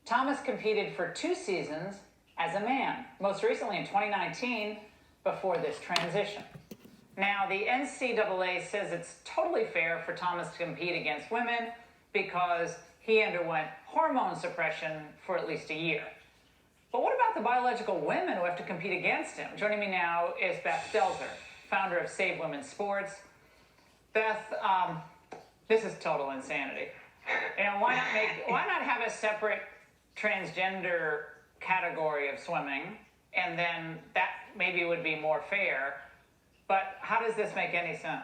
Thomas competed for 2 seasons as a man, most recently in 2019 before this transition. Now, the NCAA says it's totally fair for Thomas to compete against women because he underwent hormone suppression for at least a year. But what about the biological women who have to compete against him? Joining me now is Beth Stelzer, founder of Save Women's Sports. Beth, this is total insanity. Why not have a separate transgender category of swimming, and then that maybe would be more fair? But how does this make any sense?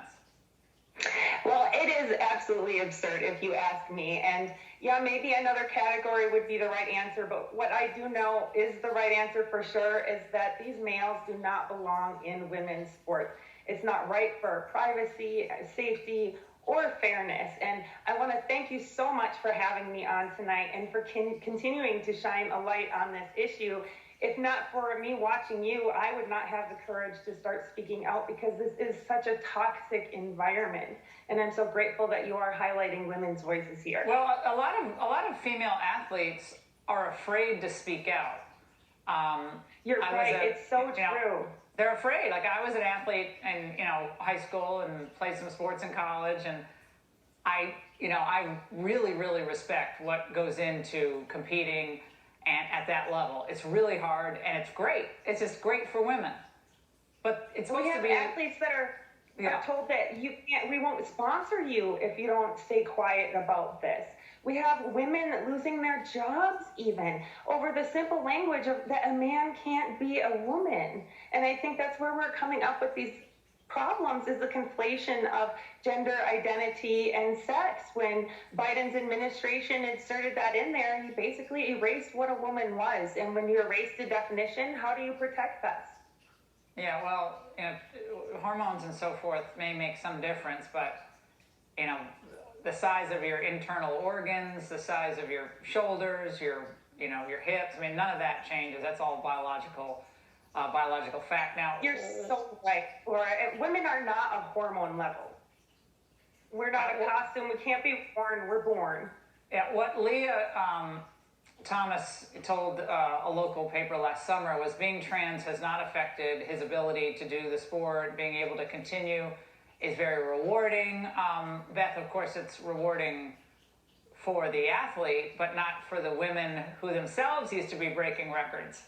Well, it is absolutely absurd if you ask me. And yeah, maybe another category would be the right answer. But what I do know is the right answer for sure is that these males do not belong in women's sports. It's not right for privacy, safety, or fairness. And I want to thank you so much for having me on tonight and for continuing to shine a light on this issue. If not for me watching you, I would not have the courage to start speaking out because this is such a toxic environment. And I'm so grateful that you are highlighting women's voices here. Well, a lot of female athletes are afraid to speak out. You're right. It's so true. They're afraid. Like, I was an athlete in high school and played some sports in college, and I really respect what goes into competing and at that level. It's really hard, and it's great. It's just great for women. But it's supposed to be. We have athletes that are told that we won't sponsor you if you don't stay quiet about this. We have women losing their jobs even over the simple language of that a man can't be a woman. And I think that's where we're coming up with these problems, is the conflation of gender identity and sex. When Biden's administration inserted that in there, he basically erased what a woman was. And when you erase the definition, how do you protect us? Yeah, well, hormones and so forth may make some difference, but the size of your internal organs, the size of your shoulders, your hips, none of that changes. That's all biological fact. Now, you're so right, Laura. Women are not a hormone level. We're not a costume. We can't be born. We're born. Yeah, what Leah Thomas told a local paper last summer was being trans has not affected his ability to do the sport. Being able to continue is very rewarding. Beth, of course, it's rewarding for the athlete, but not for the women who themselves used to be breaking records.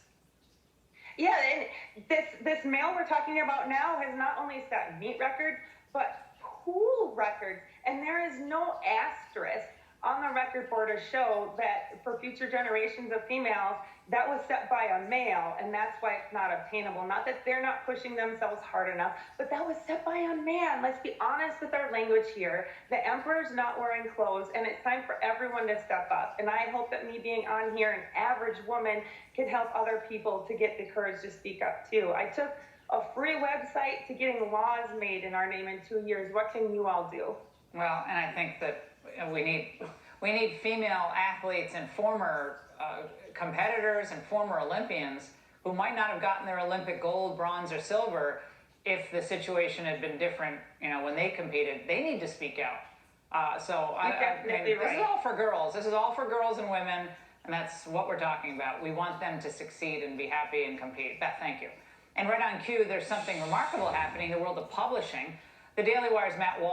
Yeah, and this male we're talking about now has not only set meet records, but pool records. And there is no asterisk on the record for to show that for future generations of females, that was set by a male, and that's why it's not obtainable. Not that they're not pushing themselves hard enough, but that was set by a man. Let's be honest with our language here. The emperor's not wearing clothes, and it's time for everyone to step up. And I hope that me being on here, an average woman, can help other people to get the courage to speak up too. I took a free website to getting laws made in our name in 2 years. What can you all do? Well, and I think that we need female athletes and former competitors and former Olympians who might not have gotten their Olympic gold, bronze, or silver if the situation had been different. When they competed, they need to speak out. This is all for girls. This is all for girls and women, and that's what we're talking about. We want them to succeed and be happy and compete. Beth, thank you. And right on cue, there's something remarkable happening in the world of publishing. The Daily Wire's Matt Wall